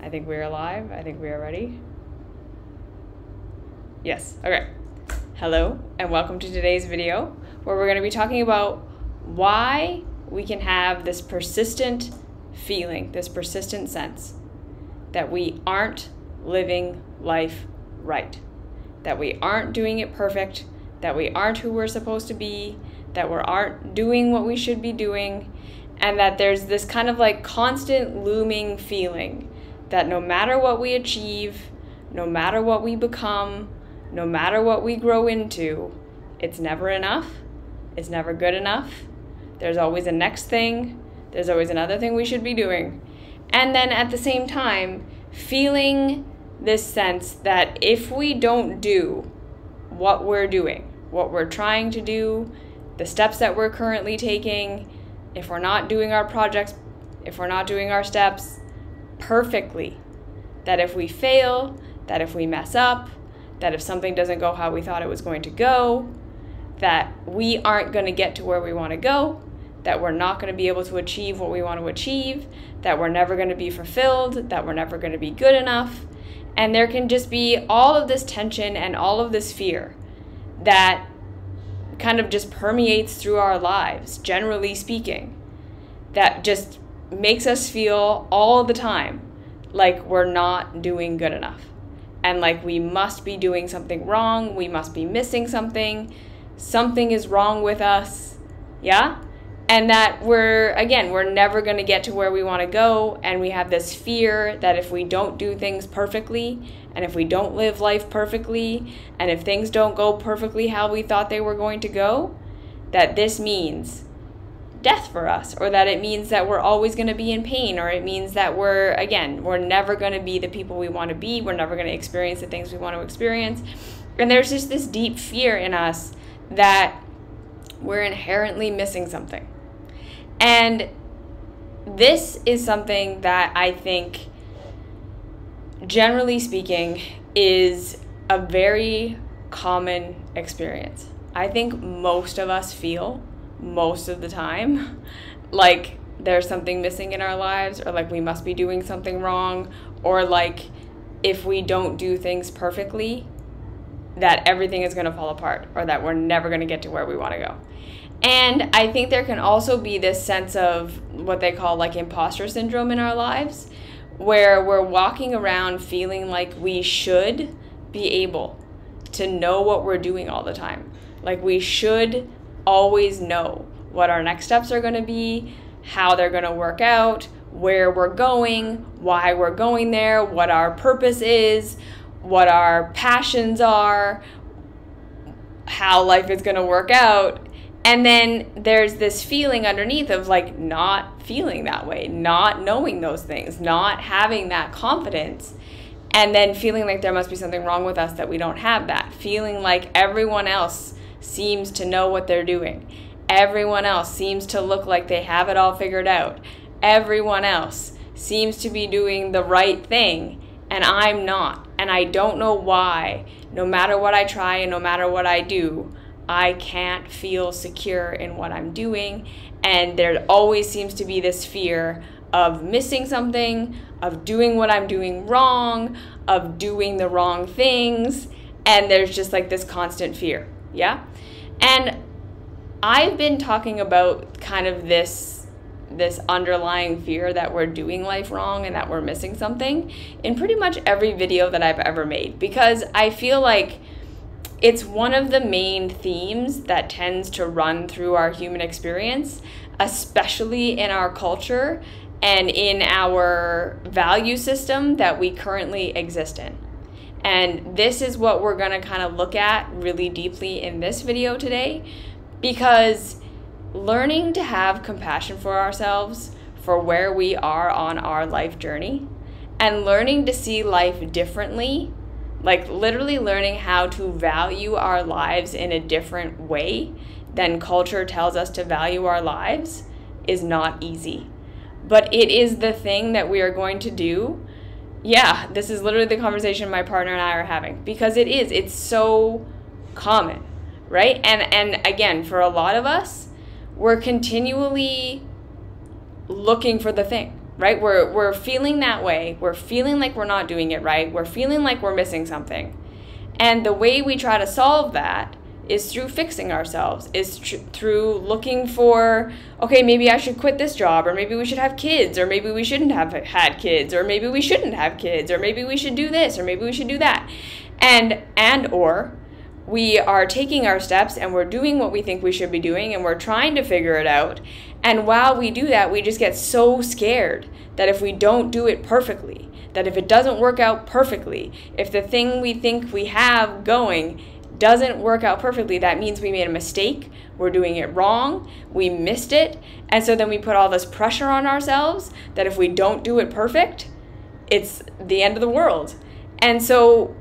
I think we are live. I think we are ready. Yes, okay. Hello, and welcome to today's video, where we're going to be talking about why we can have this persistent feeling, this persistent sense that we aren't living life right, that we aren't doing it perfect, that we aren't who we're supposed to be, that we aren't doing what we should be doing, and that there's this kind of like constant looming feeling that no matter what we achieve, no matter what we become, no matter what we grow into, it's never enough, it's never good enough, there's always a next thing, there's always another thing we should be doing. And then at the same time, feeling this sense that if we don't do what we're doing, what we're trying to do, the steps that we're currently taking, if we're not doing our projects, if we're not doing our steps perfectly, that if we fail, that if we mess up, that if something doesn't go how we thought it was going to go, that we aren't going to get to where we want to go, that we're not going to be able to achieve what we want to achieve, that we're never going to be fulfilled, that we're never going to be good enough. And there can just be all of this tension and all of this fear that kind of just permeates through our lives, generally speaking, that just makes us feel all the time like we're not doing good enough. And like we must be doing something wrong, we must be missing something, something is wrong with us, yeah? And that we're never going to get to where we want to go, and we have this fear that if we don't do things perfectly, and if we don't live life perfectly, and if things don't go perfectly how we thought they were going to go, that this means death for us, or that it means that we're always going to be in pain, or it means that we're never going to be the people we want to be, we're never going to experience the things we want to experience. And there's just this deep fear in us that we're inherently missing something. And this is something that I think, generally speaking, is a very common experience. I think most of us feel, most of the time, like there's something missing in our lives, or like we must be doing something wrong, or like if we don't do things perfectly, that everything is going to fall apart, or that we're never going to get to where we want to go. And I think there can also be this sense of what they call like imposter syndrome in our lives, where we're walking around feeling like we should be able to know what we're doing all the time. Like we should always know what our next steps are going to be, how they're going to work out, where we're going, why we're going there, what our purpose is, what our passions are, how life is going to work out. And then there's this feeling underneath of like not feeling that way, not knowing those things, not having that confidence, and then feeling like there must be something wrong with us that we don't have that, feeling like everyone else seems to know what they're doing. Everyone else seems to look like they have it all figured out. Everyone else seems to be doing the right thing, and I'm not. And I don't know why, no matter what I try and no matter what I do, I can't feel secure in what I'm doing. And there always seems to be this fear of missing something, of doing what I'm doing wrong, of doing the wrong things. And there's just like this constant fear, yeah? And I've been talking about kind of this underlying fear that we're doing life wrong and that we're missing something in pretty much every video that I've ever made, because I feel like it's one of the main themes that tends to run through our human experience, especially in our culture and in our value system that we currently exist in. And this is what we're going to kind of look at really deeply in this video today, because learning to have compassion for ourselves, for where we are on our life journey, and learning to see life differently, like literally learning how to value our lives in a different way than culture tells us to value our lives, is not easy. But it is the thing that we are going to do. Yeah, this is literally the conversation my partner and I are having, because it's so common, right? And again, for a lot of us, we're continually looking for the thing. right? We're feeling that way. We're feeling like we're not doing it right. We're feeling like we're missing something. And the way we try to solve that is through fixing ourselves, is through looking for, okay, maybe I should quit this job, or maybe we should have kids, or maybe we shouldn't have had kids, or maybe we shouldn't have kids, or maybe we should do this, or maybe we should do that. Or we are taking our steps and we're doing what we think we should be doing and we're trying to figure it out. And while we do that, we just get so scared that if we don't do it perfectly, that if it doesn't work out perfectly, if the thing we think we have going doesn't work out perfectly, that means we made a mistake, we're doing it wrong, we missed it, and so then we put all this pressure on ourselves that if we don't do it perfect, it's the end of the world. And so,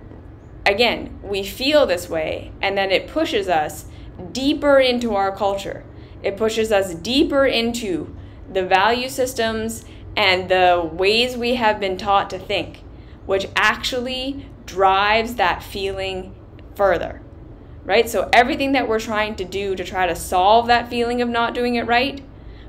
again, we feel this way, and then it pushes us deeper into our culture. It pushes us deeper into the value systems and the ways we have been taught to think, which actually drives that feeling further. Right? So everything that we're trying to do to try to solve that feeling of not doing it right,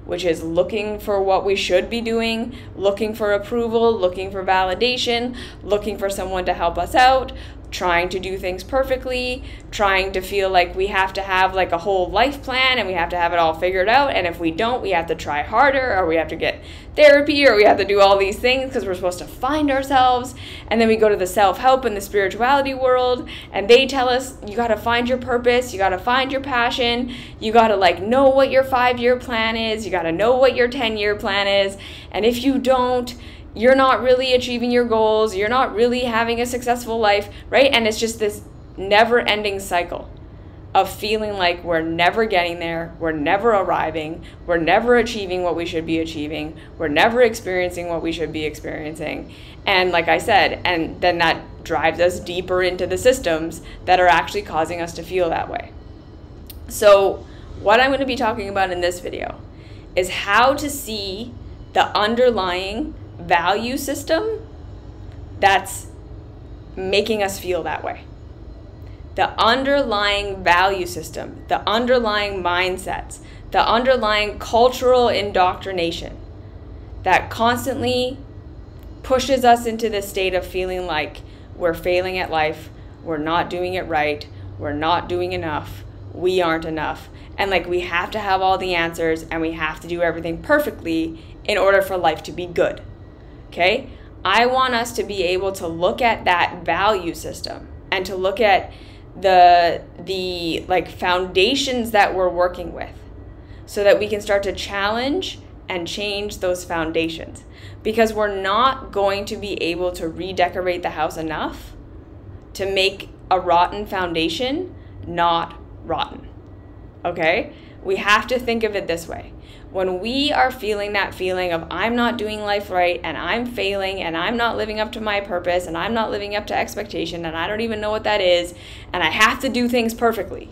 which is looking for what we should be doing, looking for approval, looking for validation, looking for someone to help us out, trying to do things perfectly, trying to feel like we have to have like a whole life plan and we have to have it all figured out, and if we don't, we have to try harder, or we have to get therapy, or we have to do all these things because we're supposed to find ourselves. And then we go to the self-help and the spirituality world, and they tell us you got to find your purpose, you got to find your passion, you got to like know what your 5-year plan is, you got to know what your 10-year plan is, and if you don't, you're not really achieving your goals, you're not really having a successful life, right? And it's just this never-ending cycle of feeling like we're never getting there, we're never arriving, we're never achieving what we should be achieving, we're never experiencing what we should be experiencing. And like I said, and then that drives us deeper into the systems that are actually causing us to feel that way. So what I'm going to be talking about in this video is how to see the underlying value system that's making us feel that way. The underlying value system, the underlying mindsets, the underlying cultural indoctrination that constantly pushes us into this state of feeling like we're failing at life, we're not doing it right, we're not doing enough, we aren't enough, and like we have to have all the answers and we have to do everything perfectly in order for life to be good. Okay? I want us to be able to look at that value system and to look at the like foundations that we're working with so that we can start to challenge and change those foundations, because we're not going to be able to redecorate the house enough to make a rotten foundation not rotten. Okay? We have to think of it this way. When we are feeling that feeling of I'm not doing life right and I'm failing and I'm not living up to my purpose and I'm not living up to expectation and I don't even know what that is and I have to do things perfectly,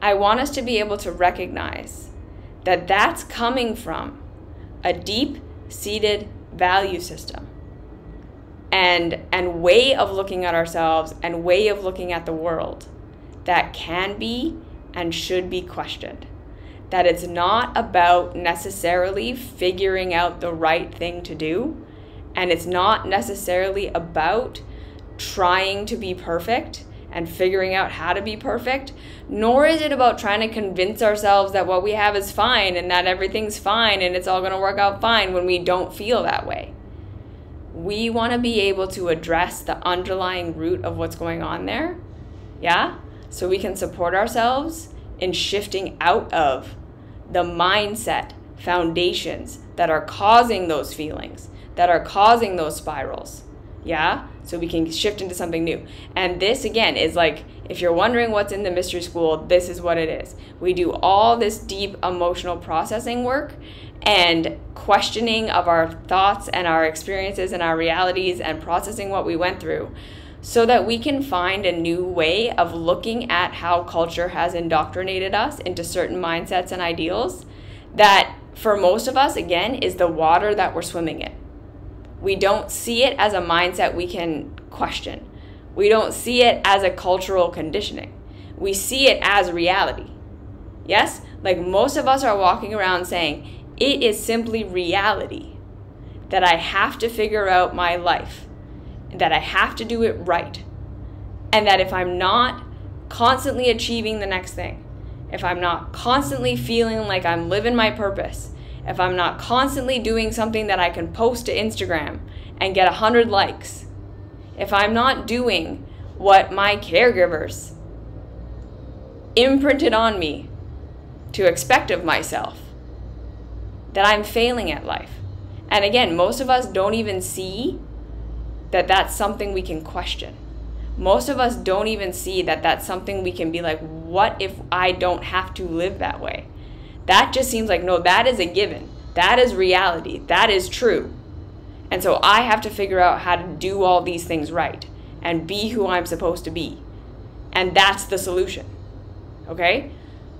I want us to be able to recognize that that's coming from a deep-seated value system and way of looking at ourselves and way of looking at the world that can be and should be questioned. That it's not about necessarily figuring out the right thing to do, and it's not necessarily about trying to be perfect and figuring out how to be perfect, nor is it about trying to convince ourselves that what we have is fine and that everything's fine and it's all going to work out fine when we don't feel that way. We want to be able to address the underlying root of what's going on there, yeah? So we can support ourselves in shifting out of the mindset foundations that are causing those feelings, that are causing those spirals, yeah? So we can shift into something new. And this, again, is like, if you're wondering what's in the mystery school, this is what it is. We do all this deep emotional processing work and questioning of our thoughts and our experiences and our realities and processing what we went through, so that we can find a new way of looking at how culture has indoctrinated us into certain mindsets and ideals that, for most of us, again, is the water that we're swimming in. We don't see it as a mindset we can question. We don't see it as a cultural conditioning. We see it as reality. Yes? Like most of us are walking around saying, it is simply reality. that I have to figure out my life, that I have to do it right, and that if I'm not constantly achieving the next thing, if I'm not constantly feeling like I'm living my purpose, if I'm not constantly doing something that I can post to Instagram and get 100 likes, if I'm not doing what my caregivers imprinted on me to expect of myself, that I'm failing at life. And again, most of us don't even see that that's something we can question. Most of us don't even see that that's something we can be like, what if I don't have to live that way? That just seems like, no, that is a given. That is reality. That is true. And so I have to figure out how to do all these things right and be who I'm supposed to be. And that's the solution. Okay?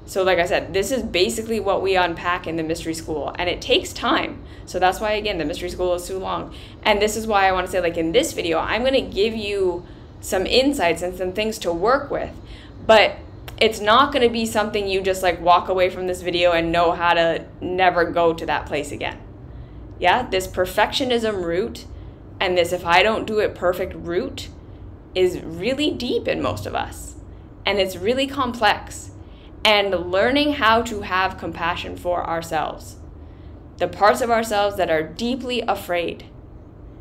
So like I said, this is basically what we unpack in the mystery school, and it takes time. So that's why, again, the mystery school is too long. And this is why I want to say, like, in this video, I'm going to give you some insights and some things to work with, but it's not going to be something you just like walk away from this video and know how to never go to that place again. Yeah, this perfectionism root and this if I don't do it perfect root is really deep in most of us, and it's really complex. And learning how to have compassion for ourselves, the parts of ourselves that are deeply afraid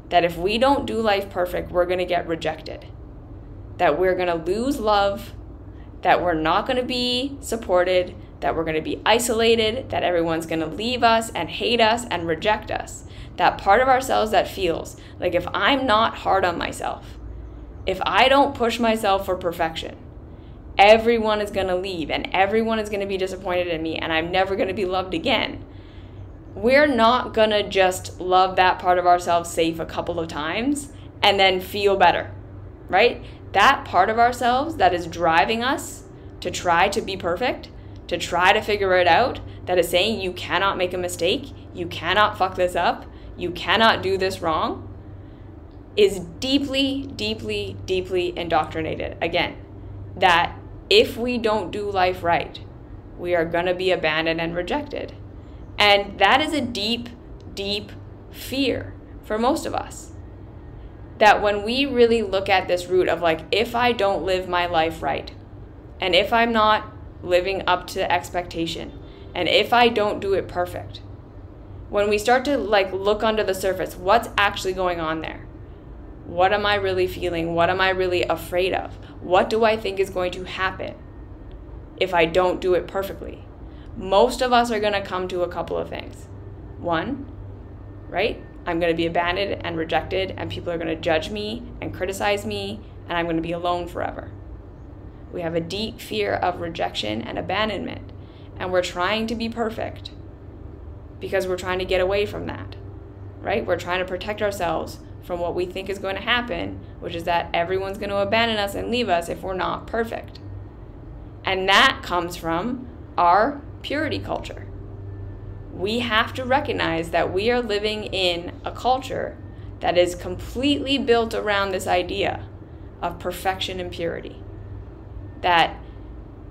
that if we don't do life perfect, we're going to get rejected, that we're going to lose love, that we're not going to be supported, that we're going to be isolated, that everyone's going to leave us and hate us and reject us. That part of ourselves that feels like if I'm not hard on myself, if I don't push myself for perfection, everyone is going to leave and everyone is going to be disappointed in me and I'm never going to be loved again. We're not going to just love that part of ourselves safe a couple of times and then feel better, right? That part of ourselves that is driving us to try to be perfect, to try to figure it out, that is saying you cannot make a mistake, you cannot fuck this up, you cannot do this wrong, is deeply, deeply, deeply indoctrinated. Again, that if we don't do life right, we are going to be abandoned and rejected. And that is a deep, deep fear for most of us. That when we really look at this root of like, if I don't live my life right, and if I'm not living up to expectation, and if I don't do it perfect, when we start to like look under the surface, what's actually going on there? What am I really feeling? What am I really afraid of? What do I think is going to happen if I don't do it perfectly? Most of us are going to come to a couple of things. One, right? I'm going to be abandoned and rejected, and people are going to judge me and criticize me, and I'm going to be alone forever. We have a deep fear of rejection and abandonment, and we're trying to be perfect because we're trying to get away from that, right? We're trying to protect ourselves from what we think is going to happen, which is that everyone's going to abandon us and leave us if we're not perfect. And that comes from our purity culture. We have to recognize that we are living in a culture that is completely built around this idea of perfection and purity. That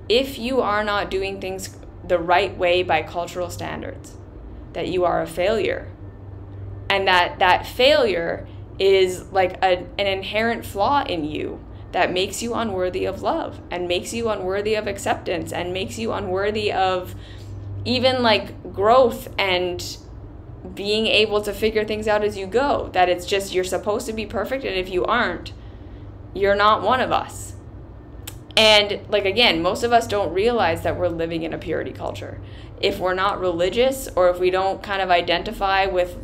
if you are not doing things the right way by cultural standards, that you are a failure. And that failure is like an inherent flaw in you that makes you unworthy of love and makes you unworthy of acceptance and makes you unworthy of even like growth and being able to figure things out as you go. That it's just you're supposed to be perfect, and if you aren't, you're not one of us. And like again, most of us don't realize that we're living in a purity culture. If we're not religious, or if we don't kind of identify with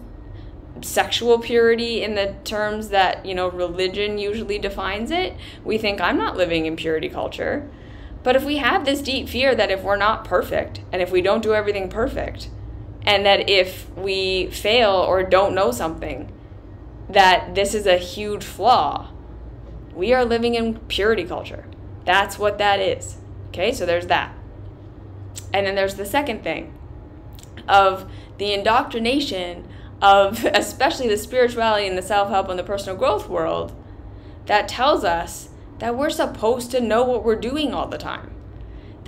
sexual purity in the terms that, you know, religion usually defines it, we think I'm not living in purity culture. But if we have this deep fear that if we're not perfect, and if we don't do everything perfect, and that if we fail or don't know something, that this is a huge flaw, we are living in purity culture. That's what that is. Okay, so there's that. And then there's the second thing of the indoctrination of especially the spirituality and the self-help and the personal growth world that tells us that we're supposed to know what we're doing all the time.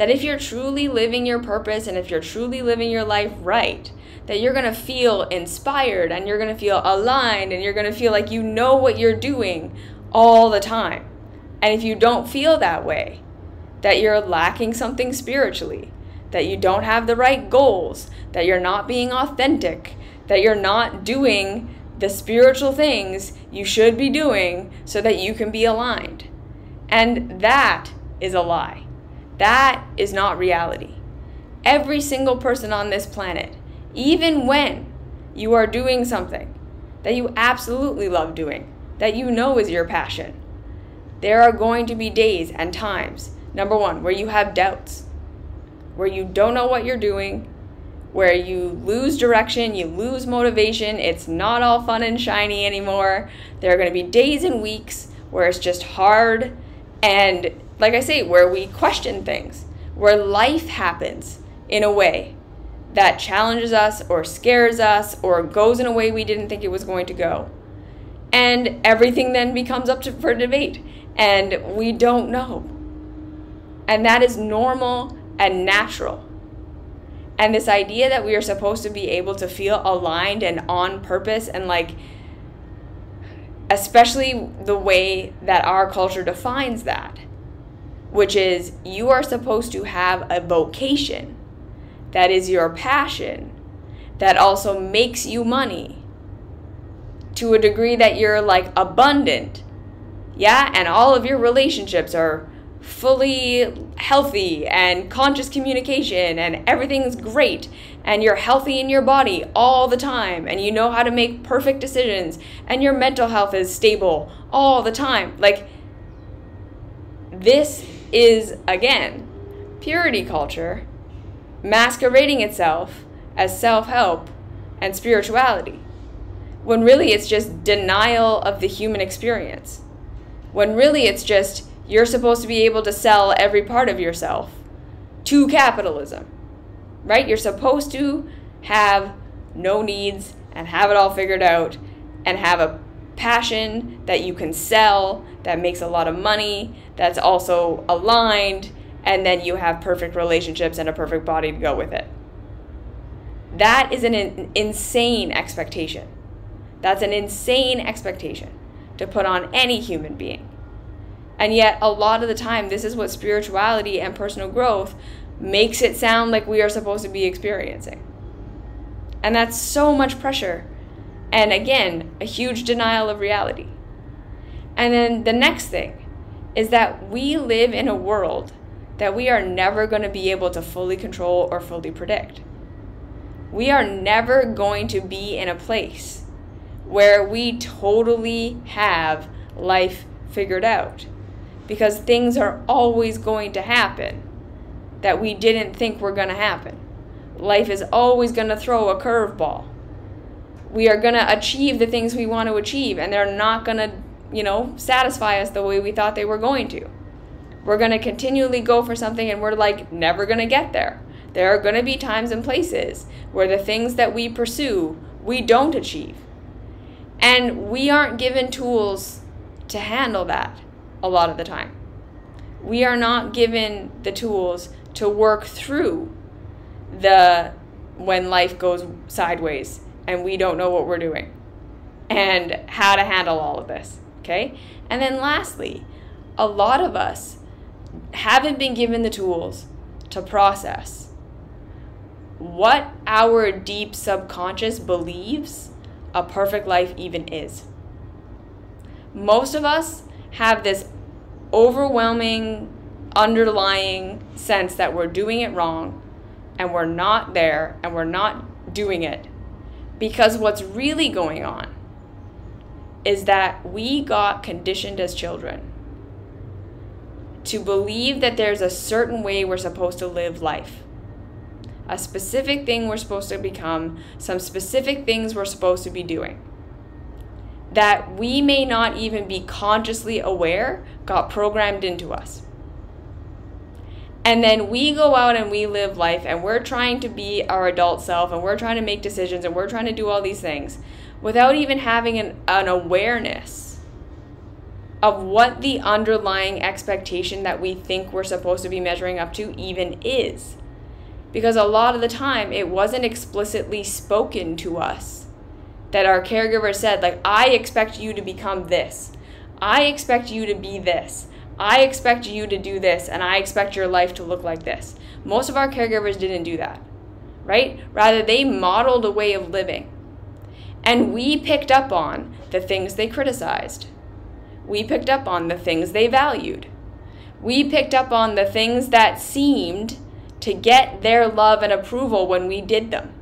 that if you're truly living your purpose and if you're truly living your life right, that you're going to feel inspired and you're going to feel aligned and you're going to feel like you know what you're doing all the time. And if you don't feel that way, that you're lacking something spiritually, that you don't have the right goals, that you're not being authentic, that you're not doing the spiritual things you should be doing so that you can be aligned. And that is a lie. That is not reality. Every single person on this planet, even when you are doing something that you absolutely love doing, that you know is your passion, there are going to be days and times, number one, where you have doubts, where you don't know what you're doing, where you lose direction, you lose motivation, it's not all fun and shiny anymore. There are going to be days and weeks where it's just hard, and like I say, where we question things, where life happens in a way that challenges us or scares us or goes in a way we didn't think it was going to go. And everything then becomes up for debate, and we don't know. And that is normal and natural. And this idea that we are supposed to be able to feel aligned and on purpose, and like, especially the way that our culture defines that, which is you are supposed to have a vocation that is your passion, that also makes you money to a degree that you're like abundant, yeah, and all of your relationships are fully healthy and conscious communication and everything's great and you're healthy in your body all the time and you know how to make perfect decisions and your mental health is stable all the time. Like, this is, again, purity culture masquerading itself as self-help and spirituality, when really it's just denial of the human experience, when really it's just you're supposed to be able to sell every part of yourself to capitalism, right? You're supposed to have no needs and have it all figured out and have a passion that you can sell, that makes a lot of money, that's also aligned, and then you have perfect relationships and a perfect body to go with it. That is an insane expectation. That's an insane expectation to put on any human being. And yet, a lot of the time, this is what spirituality and personal growth makes it sound like we are supposed to be experiencing. And that's so much pressure. And again, a huge denial of reality. And then the next thing is that we live in a world that we are never going to be able to fully control or fully predict. We are never going to be in a place where we totally have life figured out, because things are always going to happen that we didn't think were going to happen. Life is always going to throw a curveball. We are going to achieve the things we want to achieve, and they're not going to, satisfy us the way we thought they were going to. We're going to continually go for something, and we're like never going to get there. There are going to be times and places where the things that we pursue, we don't achieve. And we aren't given tools to handle that a lot of the time. We are not given the tools to work through when life goes sideways and we don't know what we're doing and how to handle all of this, okay? And then lastly, a lot of us haven't been given the tools to process what our deep subconscious believes a perfect life even is. Most of us have this overwhelming underlying sense that we're doing it wrong and we're not there and we're not doing it, because what's really going on is that we got conditioned as children to believe that there's a certain way we're supposed to live life, a specific thing we're supposed to become, some specific things we're supposed to be doing, that we may not even be consciously aware got programmed into us. And then we go out and we live life and we're trying to be our adult self and we're trying to make decisions and we're trying to do all these things without even having an awareness of what the underlying expectation that we think we're supposed to be measuring up to even is. Because a lot of the time, it wasn't explicitly spoken to us that our caregiver said, like, I expect you to become this. I expect you to be this. I expect you to do this, and I expect your life to look like this. Most of our caregivers didn't do that, right? Rather, they modeled a way of living. And we picked up on the things they criticized. We picked up on the things they valued. We picked up on the things that seemed to get their love and approval when we did them,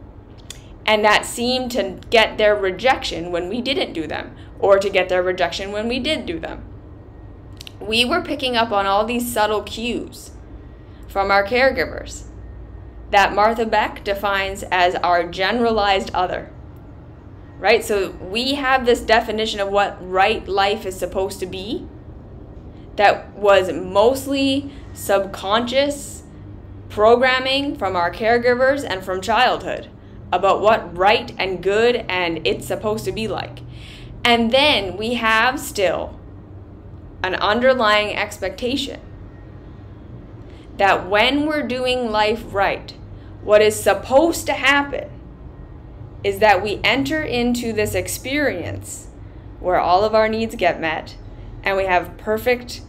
and that seemed to get their rejection when we didn't do them, or to get their rejection when we did do them. We were picking up on all these subtle cues from our caregivers that Martha Beck defines as our generalized other, right? So we have this definition of what right life is supposed to be that was mostly subconscious programming from our caregivers and from childhood about what right and good and it's supposed to be like. And then we have still an underlying expectation that when we're doing life right, what is supposed to happen is that we enter into this experience where all of our needs get met and we have perfect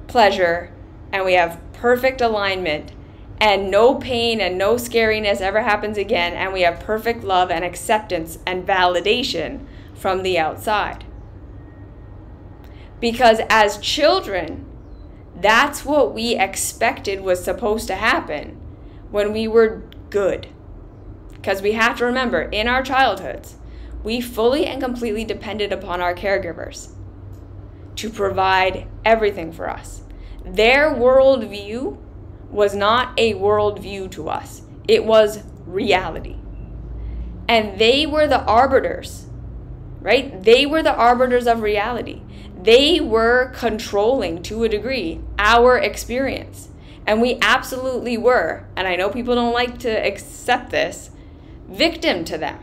pleasure and we have perfect alignment and no pain and no scariness ever happens again, and we have perfect love and acceptance and validation from the outside. Because as children, that's what we expected was supposed to happen when we were good. Because we have to remember, in our childhoods, we fully and completely depended upon our caregivers to provide everything for us. Their worldview was not a worldview to us. It was reality. And they were the arbiters, right? They were the arbiters of reality. They were controlling, to a degree, our experience. And we absolutely were, and I know people don't like to accept this, victim to them.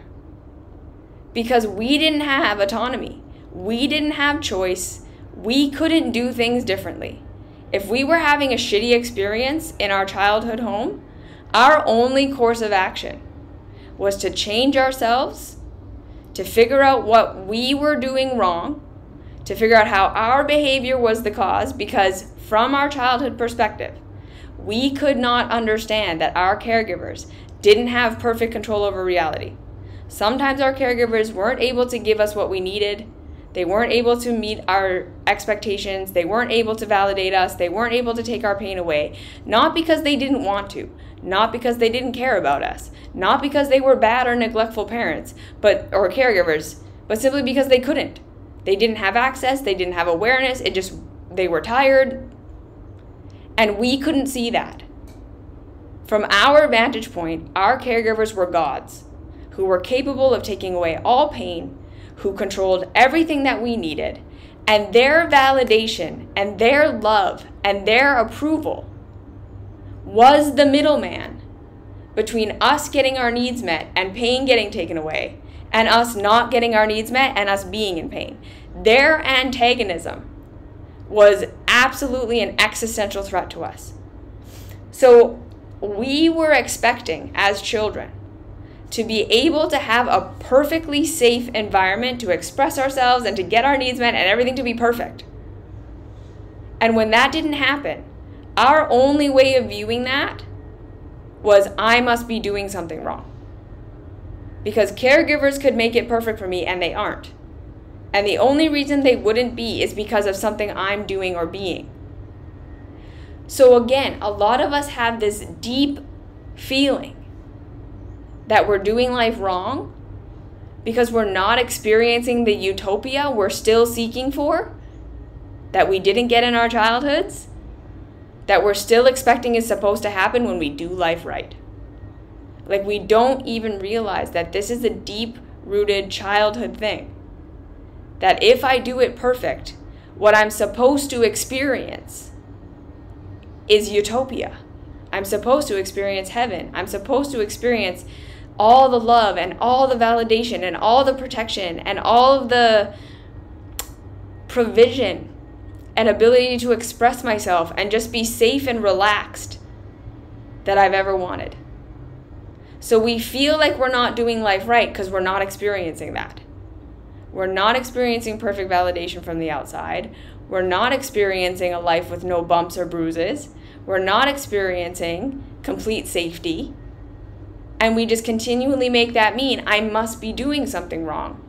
Because we didn't have autonomy. We didn't have choice. We couldn't do things differently. If we were having a shitty experience in our childhood home, our only course of action was to change ourselves, to figure out what we were doing wrong, to figure out how our behavior was the cause, because from our childhood perspective, we could not understand that our caregivers didn't have perfect control over reality. Sometimes our caregivers weren't able to give us what we needed. They weren't able to meet our expectations. They weren't able to validate us. They weren't able to take our pain away. Not because they didn't want to. Not because they didn't care about us. Not because they were bad or neglectful parents or caregivers, but simply because they couldn't. They didn't have access. They didn't have awareness. They were tired. And we couldn't see that. From our vantage point, our caregivers were gods who were capable of taking away all pain, who controlled everything that we needed, and their validation and their love and their approval was the middleman between us getting our needs met and pain getting taken away, and us not getting our needs met and us being in pain. Their antagonism was absolutely an existential threat to us. So we were expecting, as children, to be able to have a perfectly safe environment to express ourselves and to get our needs met and everything to be perfect. And when that didn't happen, our only way of viewing that was, I must be doing something wrong. Because caregivers could make it perfect for me and they aren't. And the only reason they wouldn't be is because of something I'm doing or being. So again, a lot of us have this deep feeling that we're doing life wrong because we're not experiencing the utopia we're still seeking for, that we didn't get in our childhoods, that we're still expecting is supposed to happen when we do life right. Like, we don't even realize that this is a deep-rooted childhood thing. That if I do it perfect, what I'm supposed to experience is utopia. I'm supposed to experience heaven. I'm supposed to experience all the love and all the validation and all the protection and all of the provision and ability to express myself and just be safe and relaxed that I've ever wanted. So we feel like we're not doing life right because we're not experiencing that. We're not experiencing perfect validation from the outside. We're not experiencing a life with no bumps or bruises. We're not experiencing complete safety. And we just continually make that mean I must be doing something wrong.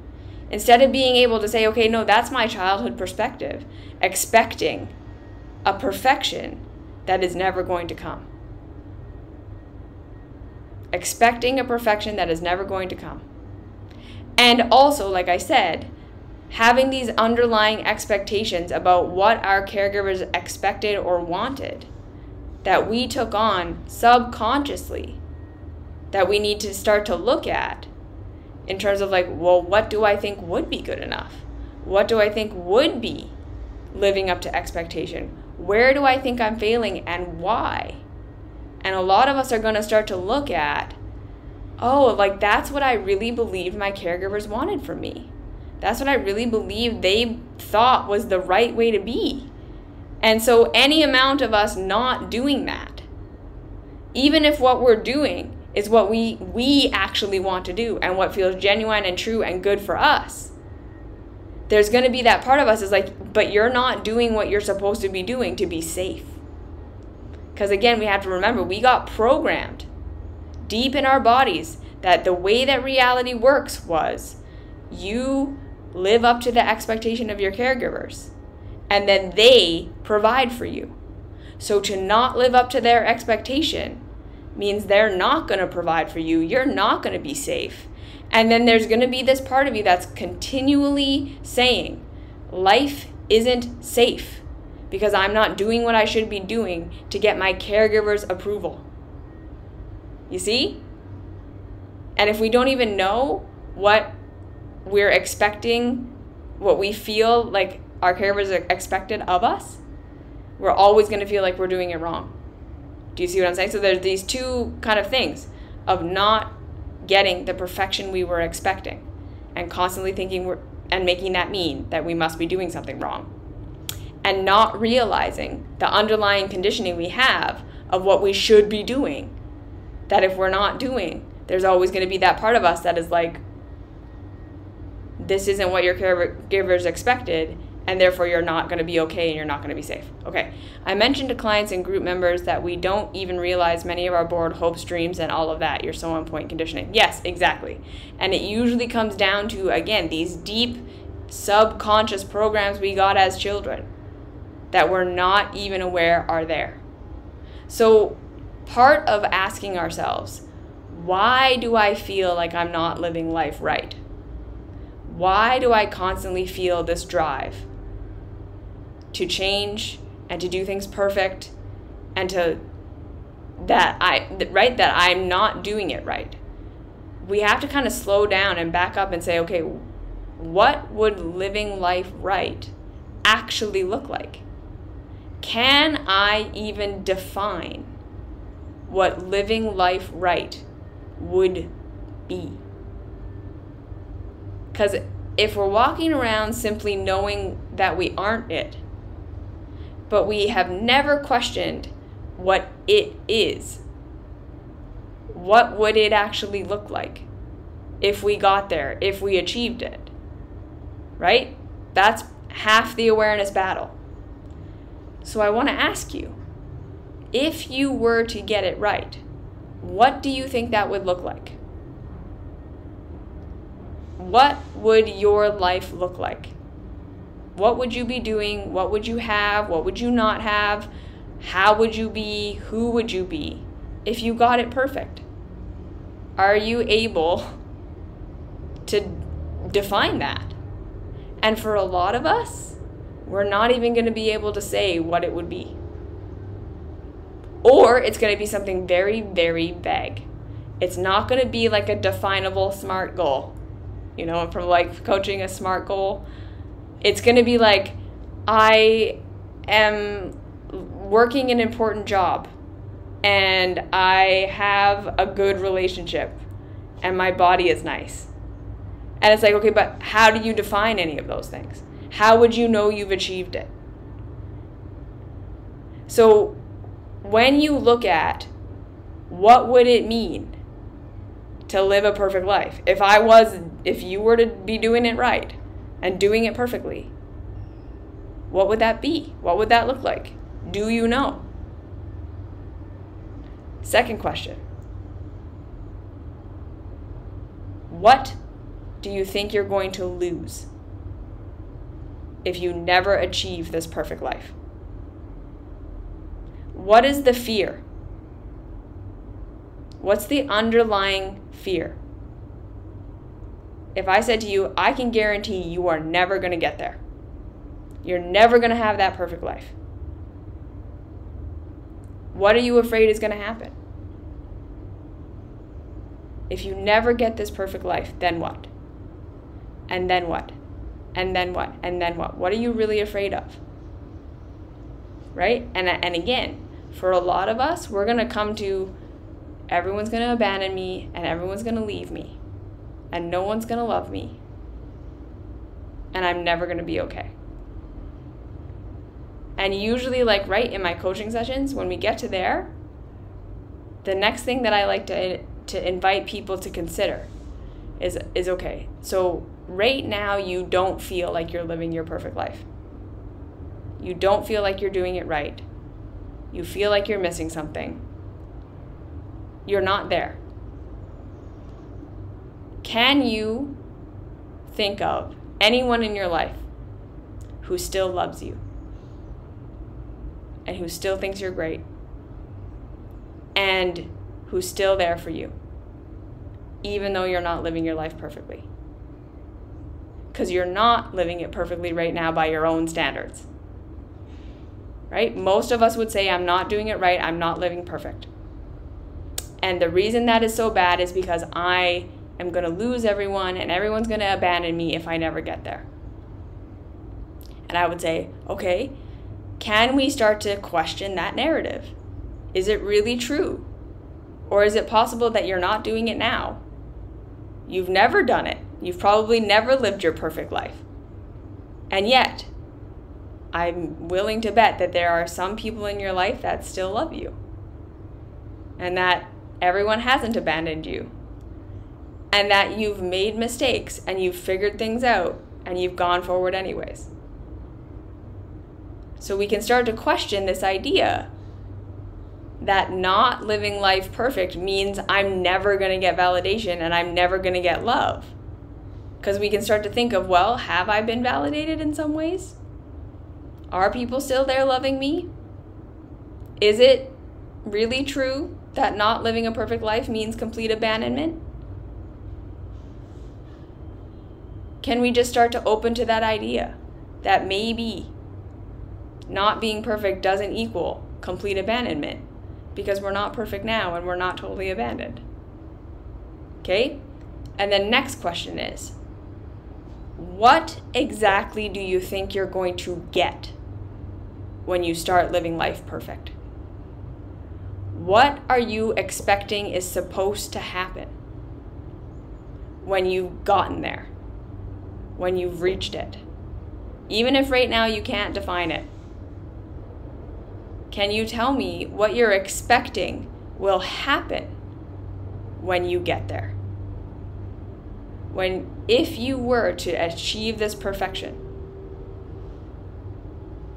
Instead of being able to say, okay, no, that's my childhood perspective, expecting a perfection that is never going to come. Expecting a perfection that is never going to come. And also, like I said, having these underlying expectations about what our caregivers expected or wanted that we took on subconsciously, that we need to start to look at in terms of like, well, what do I think would be good enough? What do I think would be living up to expectation? Where do I think I'm failing and why? And a lot of us are going to start to look at, oh, like that's what I really believed my caregivers wanted from me. That's what I really believed they thought was the right way to be. And so any amount of us not doing that, even if what we're doing is what we actually want to do and what feels genuine and true and good for us, there's going to be that part of us is like, but you're not doing what you're supposed to be doing to be safe. Because again, we have to remember, we got programmed deep in our bodies that the way that reality works was you live up to the expectation of your caregivers and then they provide for you. So to not live up to their expectation means they're not going to provide for you. You're not going to be safe. And then there's going to be this part of you that's continually saying, life isn't safe because I'm not doing what I should be doing to get my caregiver's approval. You see? And if we don't even know what we're expecting, what we feel like our caregivers are expected of us, we're always going to feel like we're doing it wrong. Do you see what I'm saying? So there's these two kind of things of not getting the perfection we were expecting and constantly thinking and making that mean that we must be doing something wrong, and not realizing the underlying conditioning we have of what we should be doing, that if we're not doing, there's always going to be that part of us that is like, this isn't what your caregivers expected, and therefore you're not going to be okay and you're not going to be safe. Okay, I mentioned to clients and group members that we don't even realize many of our bored hopes, dreams, and all of that. You're so on point conditioning. Yes, exactly. And it usually comes down to, again, these deep subconscious programs we got as children that we're not even aware are there. So part of asking ourselves, why do I feel like I'm not living life right? Why do I constantly feel this drive to change and to do things perfect and that I'm not doing it right? We have to kind of slow down and back up and say, okay, what would living life right actually look like? Can I even define what living life right would be? Because if we're walking around simply knowing that we aren't it, but we have never questioned what it is, what would it actually look like if we got there, if we achieved it, right? That's half the awareness battle. So I want to ask you, if you were to get it right, what do you think that would look like? What would your life look like? What would you be doing? What would you have? What would you not have? How would you be? Who would you be if you got it perfect? Are you able to define that? And for a lot of us, we're not even going to be able to say what it would be. Or it's going to be something very, very vague. It's not going to be like a definable SMART goal. You know, from like coaching a SMART goal, it's going to be like, I am working an important job and I have a good relationship and my body is nice. And it's like, okay, but how do you define any of those things? How would you know you've achieved it? So when you look at what would it mean to live a perfect life, if you were to be doing it right and doing it perfectly, what would that be? What would that look like? Do you know? Second question. What do you think you're going to lose if you never achieve this perfect life? What is the fear? What's the underlying fear? If I said to you, I can guarantee you are never going to get there. You're never going to have that perfect life. What are you afraid is going to happen? If you never get this perfect life, then what? And then what? And then what? And then what? What are you really afraid of? Right? And again, for a lot of us, we're going to come to everyone's going to abandon me and everyone's going to leave me and no one's going to love me and I'm never going to be okay. And usually, like right in my coaching sessions, when we get to there, the next thing that I like to invite people to consider is okay, so right now you don't feel like you're living your perfect life. You don't feel like you're doing it right. You feel like you're missing something. You're not there. Can you think of anyone in your life who still loves you and who still thinks you're great and who's still there for you, even though you're not living your life perfectly? Because you're not living it perfectly right now by your own standards. Right? Most of us would say, I'm not doing it right, I'm not living perfect. And the reason that is so bad is because I am going to lose everyone and everyone's going to abandon me if I never get there. And I would say, okay, can we start to question that narrative? Is it really true? Or is it possible that you're not doing it now? You've never done it. You've probably never lived your perfect life. And yet, I'm willing to bet that there are some people in your life that still love you. And that everyone hasn't abandoned you. And that you've made mistakes and you've figured things out and you've gone forward anyways. So we can start to question this idea that not living life perfect means I'm never going to get validation and I'm never going to get love. Because we can start to think of, well, have I been validated in some ways? Are people still there loving me? Is it really true that not living a perfect life means complete abandonment? Can we just start to open to that idea that maybe not being perfect doesn't equal complete abandonment, because we're not perfect now and we're not totally abandoned? Okay? And the next question is, what exactly do you think you're going to get when you start living life perfect? What are you expecting is supposed to happen when you've gotten there, when you've reached it? Even if right now you can't define it, can you tell me what you're expecting will happen when you get there? If you were to achieve this perfection,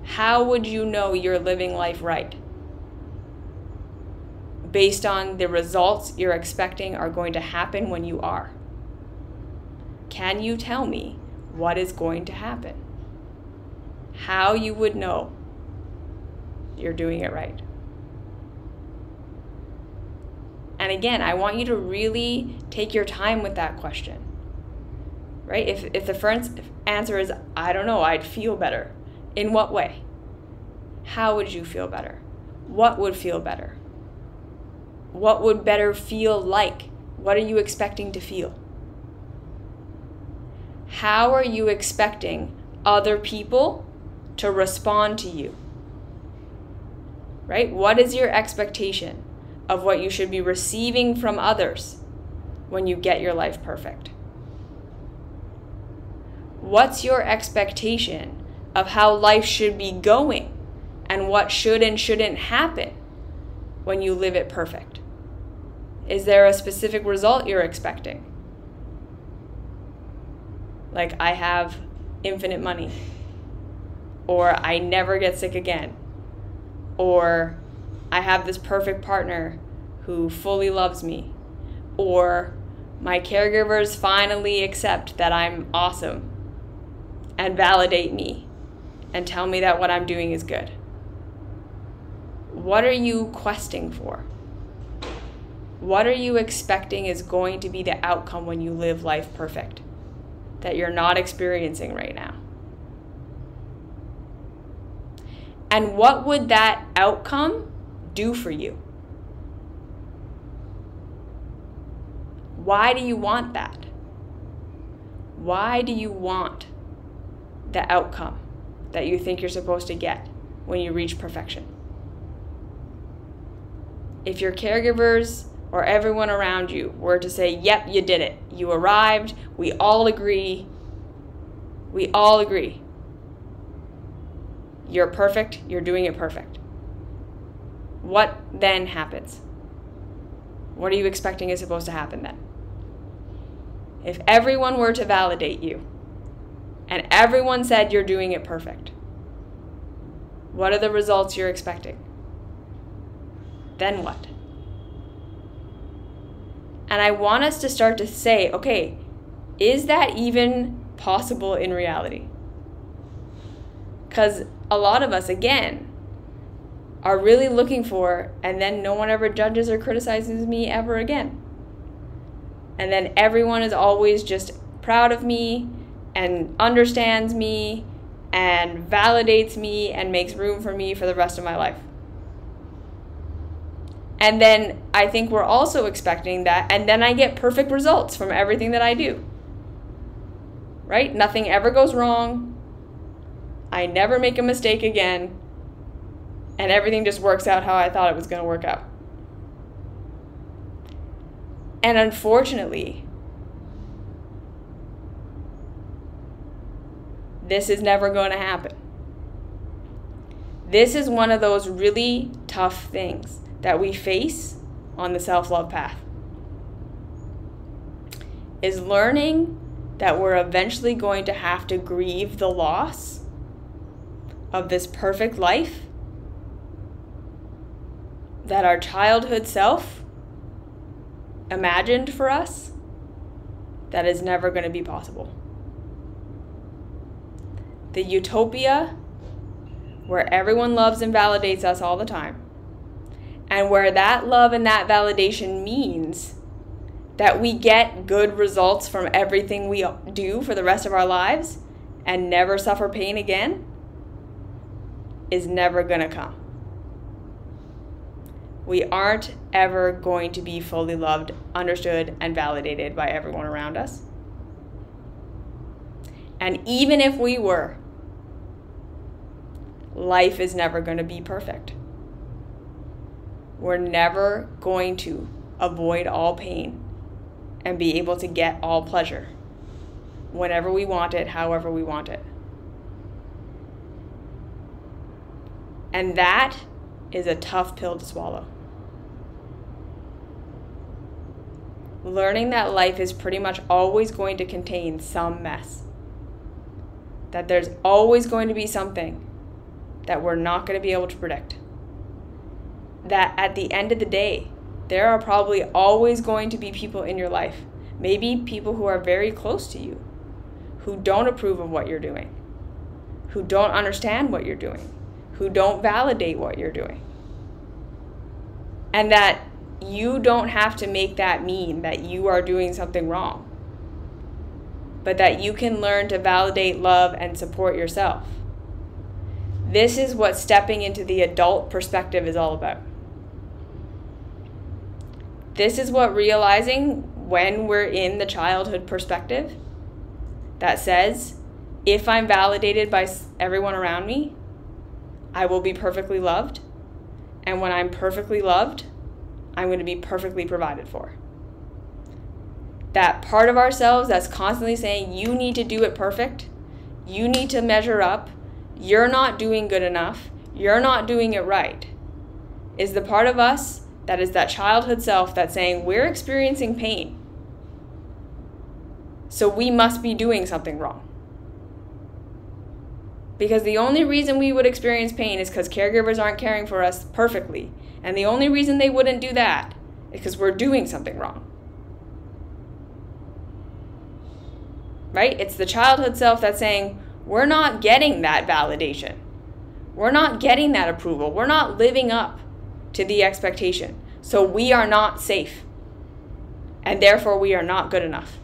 how would you know you're living life right? Based on the results you're expecting are going to happen when you are. Can you tell me what is going to happen? How you would know you're doing it right? And again, I want you to really take your time with that question. Right? If the first answer is, I don't know, I'd feel better. In what way? How would you feel better? What would feel better? What would better feel like? What are you expecting to feel? How are you expecting other people to respond to you? Right? What is your expectation of what you should be receiving from others when you get your life perfect? What's your expectation of how life should be going and what should and shouldn't happen when you live it perfect? Is there a specific result you're expecting? Like, I have infinite money, or I never get sick again, or I have this perfect partner who fully loves me, or my caregivers finally accept that I'm awesome and validate me and tell me that what I'm doing is good. What are you questing for? What are you expecting is going to be the outcome when you live life perfect that you're not experiencing right now? And what would that outcome do for you? Why do you want that? Why do you want the outcome that you think you're supposed to get when you reach perfection? If your caregivers or everyone around you were to say, yep, you did it, you arrived, we all agree, you're perfect, you're doing it perfect, what then happens? What are you expecting is supposed to happen then? If everyone were to validate you and everyone said you're doing it perfect, what are the results you're expecting? Then what? And I want us to start to say, okay, is that even possible in reality? Because a lot of us, again, are really looking for, and then no one ever judges or criticizes me ever again. And then everyone is always just proud of me and understands me and validates me and makes room for me for the rest of my life. And then I think we're also expecting that, and then I get perfect results from everything that I do. Right? Nothing ever goes wrong. I never make a mistake again. And everything just works out how I thought it was going to work out. And unfortunately, this is never going to happen. This is one of those really tough things that we face on the self-love path, is learning that we're eventually going to have to grieve the loss of this perfect life that our childhood self imagined for us, that is never going to be possible. The utopia where everyone loves and validates us all the time, and where that love and that validation means that we get good results from everything we do for the rest of our lives and never suffer pain again, is never going to come. We aren't ever going to be fully loved, understood, and validated by everyone around us. And even if we were, life is never going to be perfect. We're never going to avoid all pain and be able to get all pleasure whenever we want it, however we want it. And that is a tough pill to swallow. Learning that life is pretty much always going to contain some mess. That there's always going to be something that we're not going to be able to predict. That at the end of the day, there are probably always going to be people in your life, maybe people who are very close to you, who don't approve of what you're doing, who don't understand what you're doing, who don't validate what you're doing. And that you don't have to make that mean that you are doing something wrong, but that you can learn to validate, love, and support yourself. This is what stepping into the adult perspective is all about. This is what realizing when we're in the childhood perspective that says, if I'm validated by everyone around me, I will be perfectly loved. And when I'm perfectly loved, I'm going to be perfectly provided for. That part of ourselves that's constantly saying, you need to do it perfect, You need to measure up. You're not doing good enough. You're not doing it right. Is the part of us that is that childhood self that's saying we're experiencing pain, so we must be doing something wrong. Because the only reason we would experience pain is because caregivers aren't caring for us perfectly. And the only reason they wouldn't do that is because we're doing something wrong. Right? It's the childhood self that's saying, we're not getting that validation. We're not getting that approval. We're not living up to the expectation. So we are not safe. And therefore we are not good enough.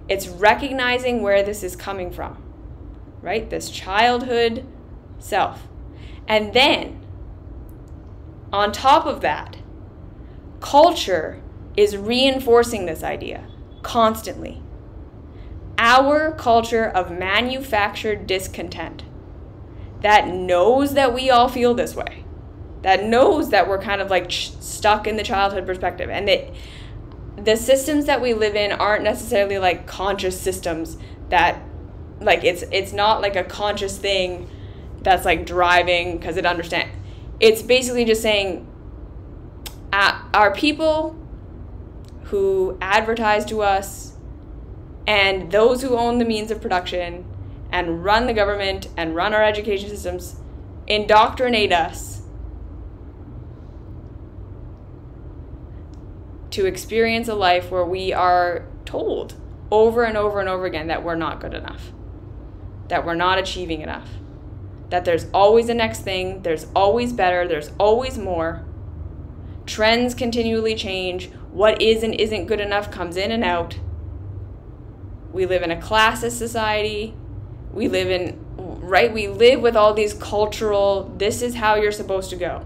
It's recognizing where this is coming from, right? This childhood self. And then, on top of that, culture is reinforcing this idea constantly. Our culture of manufactured discontent that knows that we all feel this way, that knows that we're kind of like stuck in the childhood perspective, and that the systems that we live in aren't necessarily like conscious systems that like it's not like a conscious thing that's like driving because it understands. It's basically just saying our people who advertise to us and those who own the means of production and run the government and run our education systems indoctrinate us to experience a life where we are told over and over and over again that we're not good enough, that we're not achieving enough, that there's always a next thing, there's always better, there's always more. Trends continually change. What is and isn't good enough comes in and out. We live in a classist society. We live with all these cultural, this is how you're supposed to go.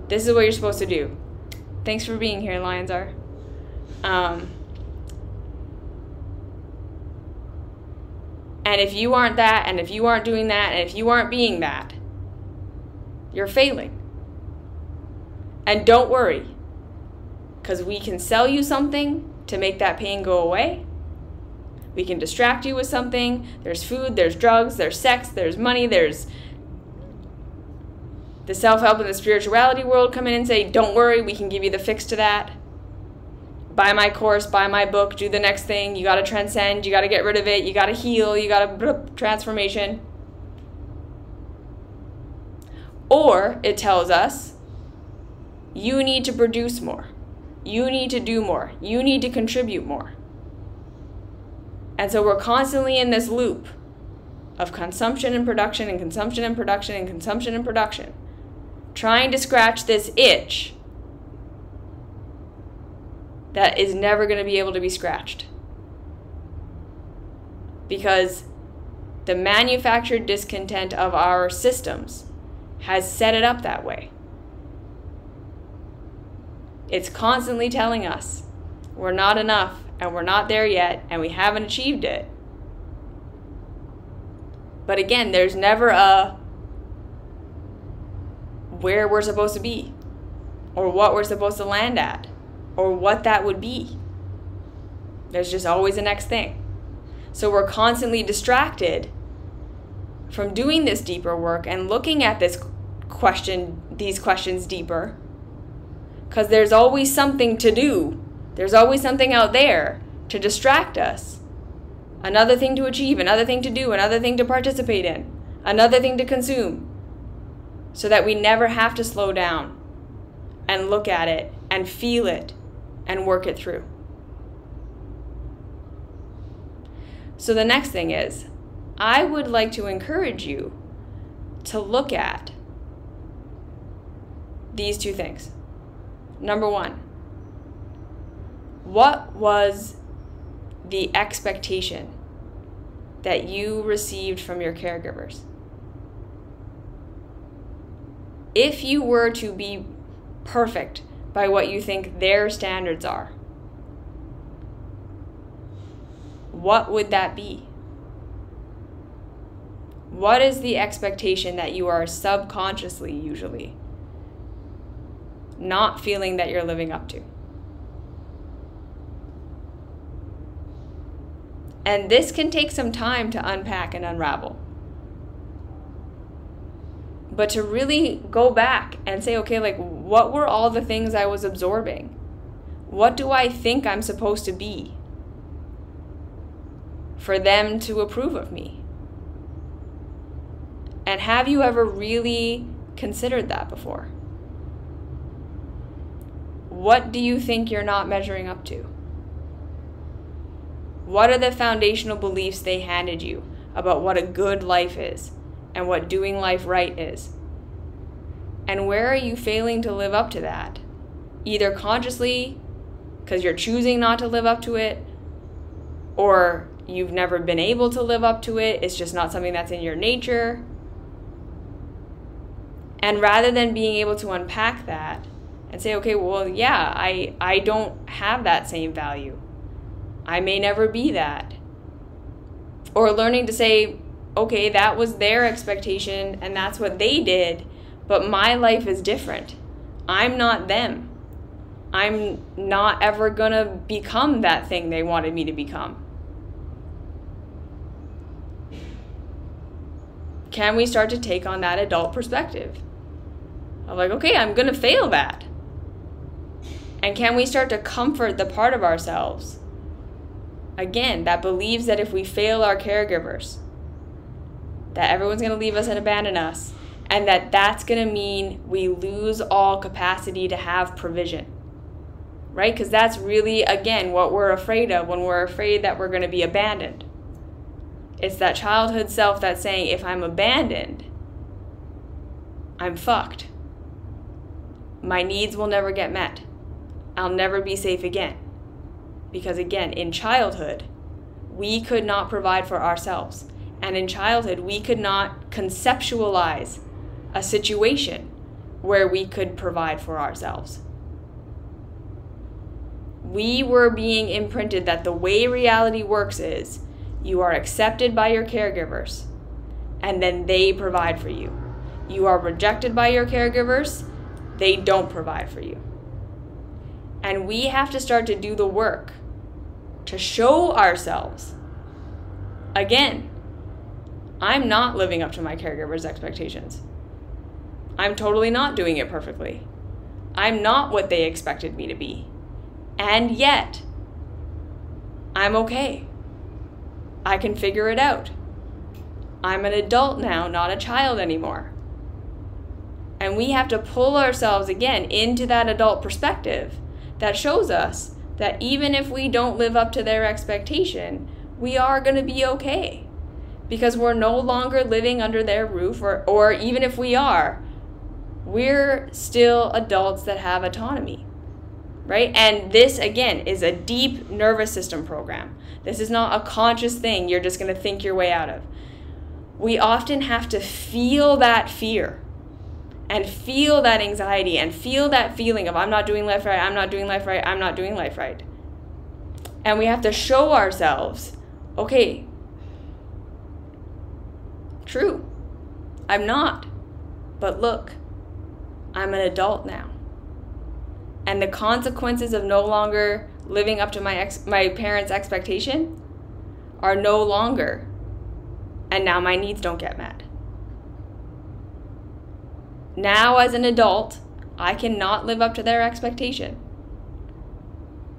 This is what you're supposed to do. Thanks for being here, Lions are. And if you aren't that, and if you aren't doing that, and if you aren't being that, you're failing. And don't worry, because we can sell you something to make that pain go away. We can distract you with something. There's food, there's drugs, there's sex, there's money, there's the self-help and the spirituality world come in and say, don't worry, we can give you the fix to that. Buy my course, buy my book, do the next thing. You got to transcend, you got to get rid of it, you got to heal, you got to transformation. Or it tells us, you need to produce more. You need to do more. You need to contribute more. And so we're constantly in this loop of consumption and production and consumption and production and consumption and production, trying to scratch this itch that is never going to be able to be scratched. Because the manufactured discontent of our systems has set it up that way. It's constantly telling us we're not enough and we're not there yet and we haven't achieved it. But again, there's never a where we're supposed to be or what we're supposed to land at or what that would be. There's just always the next thing. So we're constantly distracted from doing this deeper work and looking at these questions deeper, because there's always something to do. There's always something out there to distract us. Another thing to achieve, another thing to do, another thing to participate in, another thing to consume, so that we never have to slow down and look at it and feel it and work it through. So the next thing is, I would like to encourage you to look at these two things. Number one, what was the expectation that you received from your caregivers? If you were to be perfect by what you think their standards are, what would that be? What is the expectation that you are subconsciously, usually, not feeling that you're living up to? And this can take some time to unpack and unravel. But to really go back and say, okay, like, what were all the things I was absorbing? What do I think I'm supposed to be for them to approve of me? And have you ever really considered that before? What do you think you're not measuring up to? What are the foundational beliefs they handed you about what a good life is and what doing life right is? And where are you failing to live up to that? Either consciously, because you're choosing not to live up to it, or you've never been able to live up to it. It's just not something that's in your nature. And rather than being able to unpack that and say, okay, well, yeah, I don't have that same value. I may never be that. Or learning to say, okay, that was their expectation and that's what they did, but my life is different. I'm not them. I'm not ever gonna become that thing they wanted me to become. Can we start to take on that adult perspective? I'm like, okay, I'm gonna fail that. And can we start to comfort the part of ourselves, again, that believes that if we fail our caregivers, that everyone's gonna leave us and abandon us, and that that's gonna mean we lose all capacity to have provision, right? Because that's really, again, what we're afraid of when we're afraid that we're gonna be abandoned. It's that childhood self that's saying, if I'm abandoned, I'm fucked. My needs will never get met. I'll never be safe again. Because again, in childhood, we could not provide for ourselves. And in childhood, we could not conceptualize a situation where we could provide for ourselves. We were being imprinted that the way reality works is you are accepted by your caregivers, and then they provide for you. You are rejected by your caregivers, they don't provide for you. And we have to start to do the work to show ourselves, again, I'm not living up to my caregiver's expectations. I'm totally not doing it perfectly. I'm not what they expected me to be. And yet, I'm okay. I can figure it out. I'm an adult now, not a child anymore. And we have to pull ourselves again into that adult perspective that shows us that even if we don't live up to their expectation, we are going to be okay. Because we're no longer living under their roof, or even if we are, we're still adults that have autonomy, right? And this, again, is a deep nervous system program. This is not a conscious thing you're just going to think your way out of. We often have to feel that fear and feel that anxiety and feel that feeling of I'm not doing life right, I'm not doing life right, I'm not doing life right. And we have to show ourselves, okay, true, I'm not, but look, I'm an adult now. And the consequences of no longer living up to my parents' expectation are no longer, and now my needs don't get met. Now as an adult, I cannot live up to their expectation.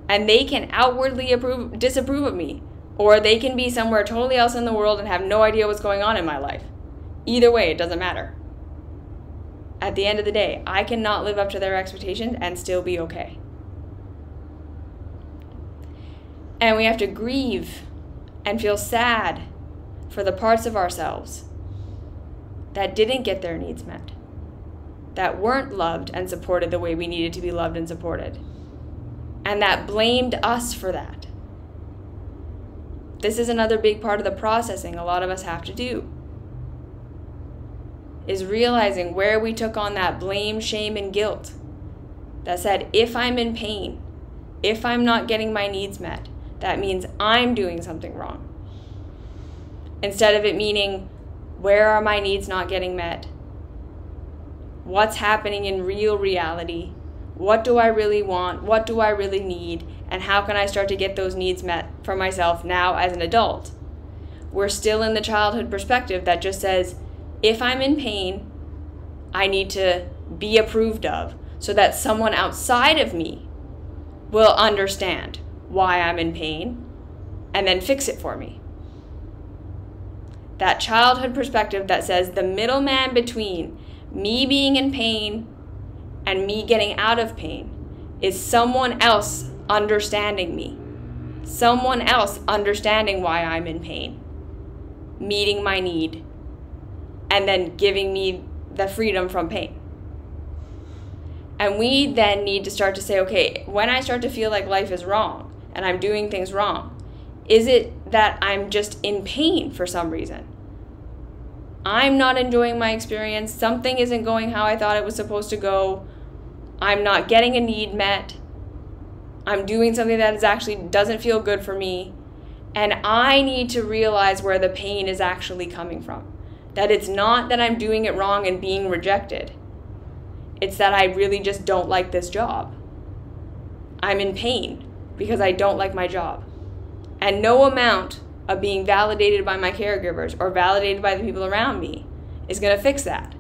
And they can outwardly disapprove of me, or they can be somewhere totally else in the world and have no idea what's going on in my life. Either way, it doesn't matter. At the end of the day, I cannot live up to their expectations and still be okay. And we have to grieve and feel sad for the parts of ourselves that didn't get their needs met, that weren't loved and supported the way we needed to be loved and supported, and that blamed us for that. This is another big part of the processing a lot of us have to do, is realizing where we took on that blame, shame, and guilt that said, if I'm in pain, if I'm not getting my needs met, that means I'm doing something wrong. Instead of it meaning, where are my needs not getting met? What's happening in real reality? What do I really want? What do I really need? And how can I start to get those needs met for myself now as an adult? We're still in the childhood perspective that just says, if I'm in pain, I need to be approved of so that someone outside of me will understand why I'm in pain and then fix it for me. That childhood perspective that says the middleman between me being in pain and me getting out of pain is someone else understanding me, someone else understanding why I'm in pain, meeting my need, and then giving me the freedom from pain. And we then need to start to say, okay, when I start to feel like life is wrong and I'm doing things wrong, is it that I'm just in pain for some reason? I'm not enjoying my experience. Something isn't going how I thought it was supposed to go. I'm not getting a need met. I'm doing something that actually doesn't feel good for me. And I need to realize where the pain is actually coming from. That it's not that I'm doing it wrong and being rejected. It's that I really just don't like this job. I'm in pain because I don't like my job. And no amount of being validated by my caregivers or validated by the people around me is going to fix that.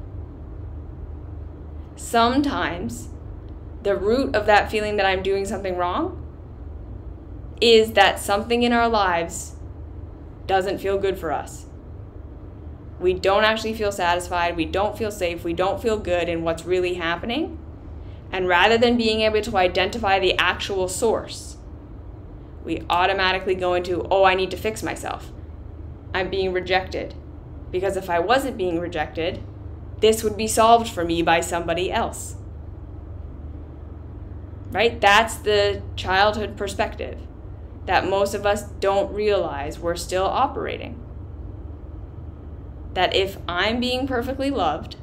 Sometimes the root of that feeling that I'm doing something wrong is that something in our lives doesn't feel good for us. We don't actually feel satisfied, we don't feel safe, we don't feel good in what's really happening. And rather than being able to identify the actual source, we automatically go into, oh, I need to fix myself. I'm being rejected. Because if I wasn't being rejected, this would be solved for me by somebody else. Right? That's the childhood perspective that most of us don't realize we're still operating. That if I'm being perfectly loved,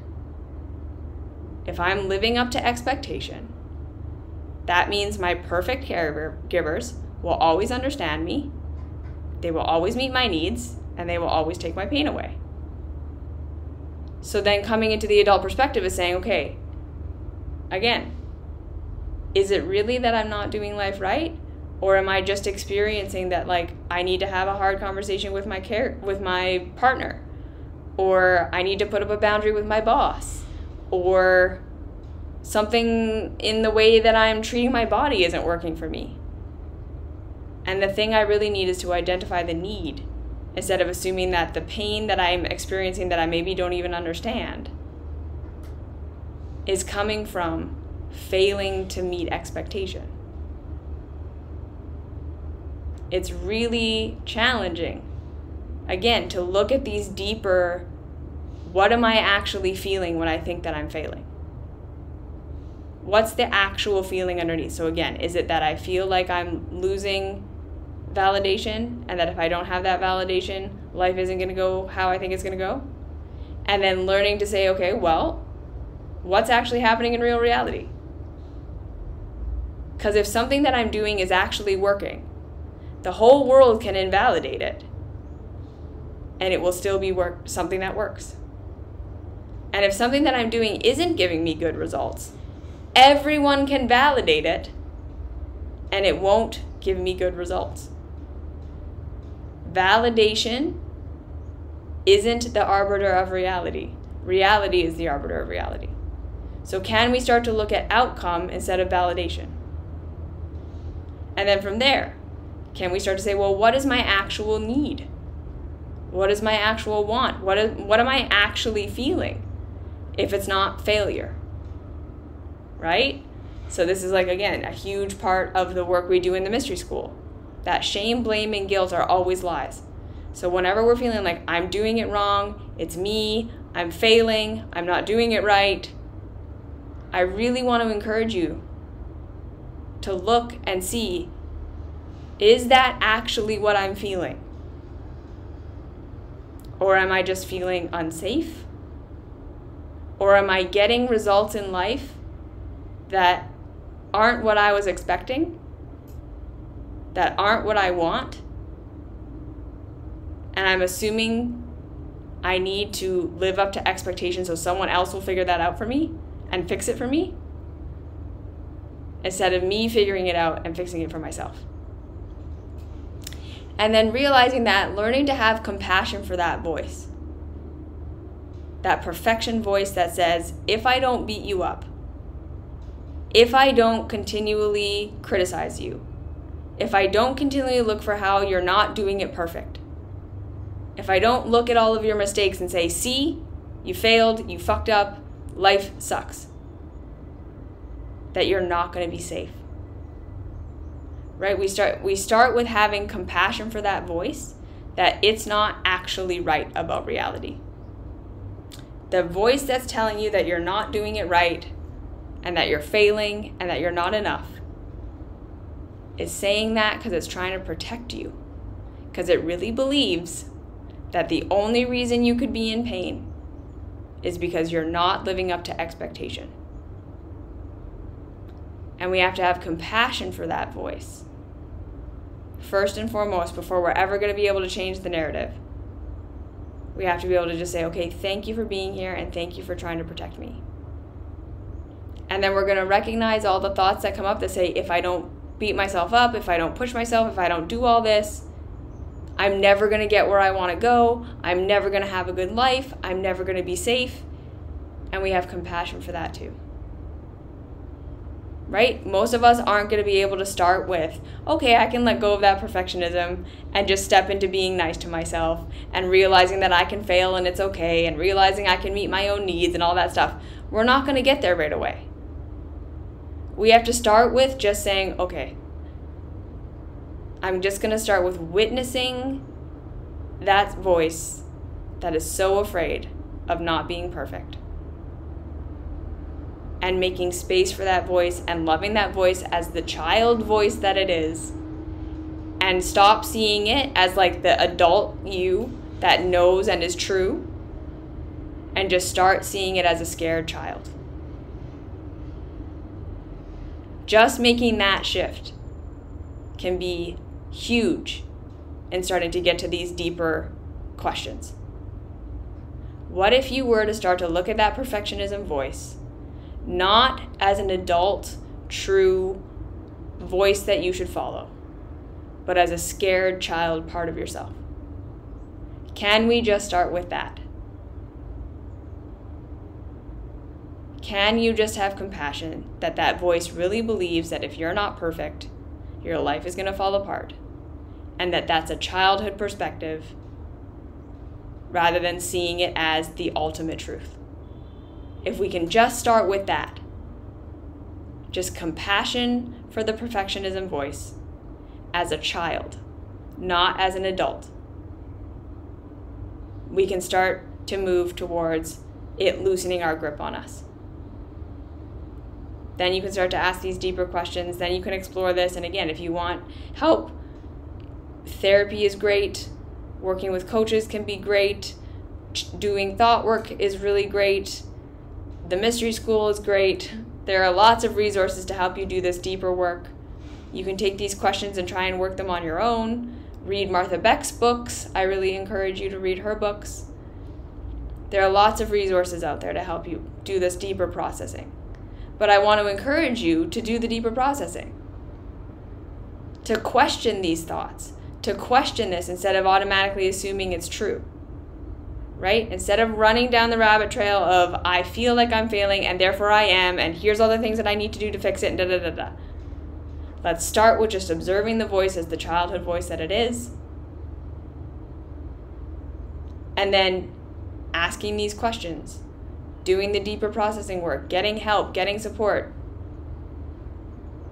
if I'm living up to expectation, that means my perfect caregivers will always understand me, they will always meet my needs, and they will always take my pain away. So then coming into the adult perspective is saying, okay, again, is it really that I'm not doing life right? Or am I just experiencing that, like, I need to have a hard conversation with my partner? Or I need to put up a boundary with my boss? Or something in the way that I'm treating my body isn't working for me? And the thing I really need is to identify the need instead of assuming that the pain that I'm experiencing that I maybe don't even understand is coming from failing to meet expectation. It's really challenging, again, to look at these deeper, what am I actually feeling when I think that I'm failing? What's the actual feeling underneath? So again, is it that I feel like I'm losing validation and that if I don't have that validation, life isn't going to go how I think it's going to go? And then learning to say, okay, well, what's actually happening in real reality? Because if something that I'm doing is actually working, the whole world can invalidate it and it will still be something that works. And if something that I'm doing isn't giving me good results, everyone can validate it and it won't give me good results. Validation isn't the arbiter of reality. Reality is the arbiter of reality. So can we start to look at outcome instead of validation? And then from there, can we start to say, well, what is my actual need? What is my actual want? What am I actually feeling if it's not failure? Right? So this is, like, again, a huge part of the work we do in the mystery school. That shame, blame, and guilt are always lies. So whenever we're feeling like I'm doing it wrong, it's me, I'm failing, I'm not doing it right, I really want to encourage you to look and see, is that actually what I'm feeling? Or am I just feeling unsafe? Or am I getting results in life that aren't what I was expecting? That aren't what I want? And I'm assuming I need to live up to expectations so someone else will figure that out for me and fix it for me? instead of me figuring it out and fixing it for myself. And then realizing that, learning to have compassion for that voice. That perfection voice that says, if I don't beat you up, if I don't continually criticize you, if I don't continually look for how you're not doing it perfect, if I don't look at all of your mistakes and say, see, you failed, you fucked up, life sucks, that you're not going to be safe. Right? We start with having compassion for that voice, that it's not actually right about reality. The voice that's telling you that you're not doing it right and that you're failing and that you're not enough is saying that because it's trying to protect you, because it really believes that the only reason you could be in pain is because you're not living up to expectation. And we have to have compassion for that voice. First and foremost, before we're ever going to be able to change the narrative, we have to be able to just say, okay, thank you for being here and thank you for trying to protect me. And then we're going to recognize all the thoughts that come up that say, if I don't beat myself up, if I don't push myself, if I don't do all this, I'm never going to get where I want to go. I'm never going to have a good life. I'm never going to be safe. And we have compassion for that too. Right? Most of us aren't going to be able to start with, okay, I can let go of that perfectionism and just step into being nice to myself and realizing that I can fail and it's okay and realizing I can meet my own needs and all that stuff. We're not going to get there right away. We have to start with just saying, okay, I'm just going to start with witnessing that voice that is so afraid of not being perfect. And making space for that voice and loving that voice as the child voice that it is. And stop seeing it as like the adult you that knows and is true. And just start seeing it as a scared child. Just making that shift can be huge in starting to get to these deeper questions. What if you were to start to look at that perfectionism voice not as an adult, true voice that you should follow, but as a scared child part of yourself? Can we just start with that? Can you just have compassion that that voice really believes that if you're not perfect, your life is going to fall apart, and that that's a childhood perspective rather than seeing it as the ultimate truth? If we can just start with that, just compassion for the perfectionism voice as a child, not as an adult, we can start to move towards it loosening our grip on us. Then you can start to ask these deeper questions. Then you can explore this. And again, if you want help, therapy is great. Working with coaches can be great. Doing thought work is really great. The Mystery School is great. There are lots of resources to help you do this deeper work. You can take these questions and try and work them on your own. Read Martha Beck's books. I really encourage you to read her books. There are lots of resources out there to help you do this deeper processing. But I want to encourage you to do the deeper processing. To question these thoughts. To question this instead of automatically assuming it's true. Right? Instead of running down the rabbit trail of, I feel like I'm failing and therefore I am, and here's all the things that I need to do to fix it, and da-da-da-da. Let's start with just observing the voice as the childhood voice that it is. And then asking these questions. Doing the deeper processing work. Getting help. Getting support.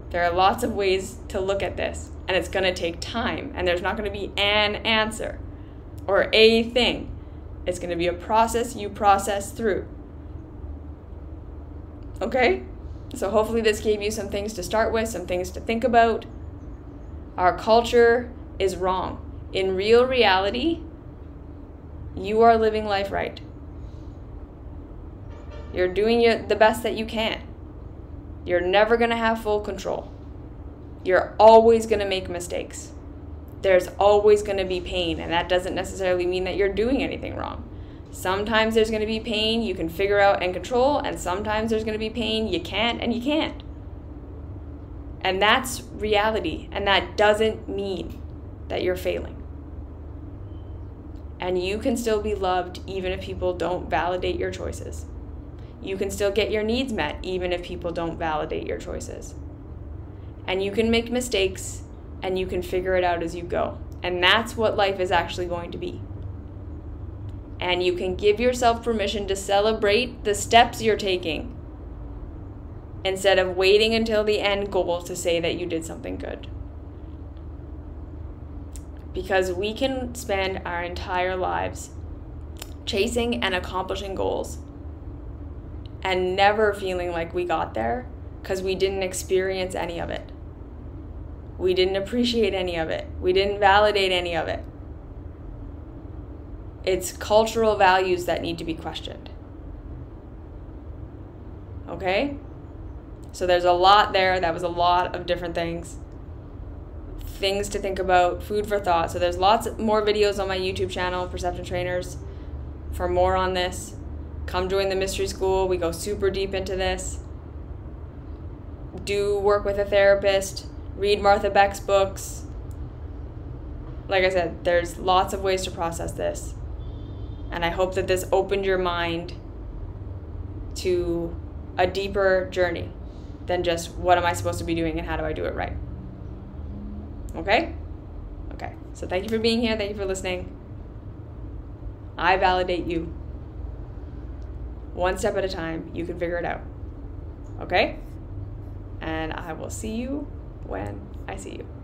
There are lots of ways to look at this. And it's going to take time. And there's not going to be an answer. Or a thing. It's going to be a process you process through. Okay? So hopefully this gave you some things to start with, some things to think about. Our culture is wrong. In real reality, you are living life right. You're doing the best that you can. You're never going to have full control. You're always going to make mistakes. There's always going to be pain, and that doesn't necessarily mean that you're doing anything wrong. Sometimes there's going to be pain you can figure out and control, and sometimes there's going to be pain you can't and you can't. And that's reality. And that doesn't mean that you're failing. And you can still be loved even if people don't validate your choices. You can still get your needs met even if people don't validate your choices. And you can make mistakes and you can figure it out as you go. And that's what life is actually going to be. And you can give yourself permission to celebrate the steps you're taking instead of waiting until the end goal to say that you did something good. Because we can spend our entire lives chasing and accomplishing goals and never feeling like we got there because we didn't experience any of it. We didn't appreciate any of it. We didn't validate any of it. It's cultural values that need to be questioned. Okay? So there's a lot there. That was a lot of different things. Things to think about, food for thought. So there's lots more videos on my YouTube channel, Perception Trainers, for more on this. Come join the Mystery School. We go super deep into this. Do work with a therapist. Read Martha Beck's books. Like I said, there's lots of ways to process this. And I hope that this opened your mind to a deeper journey than just what am I supposed to be doing and how do I do it right. Okay? Okay. So thank you for being here. Thank you for listening. I validate you. One step at a time. You can figure it out. Okay? And I will see you when I see you.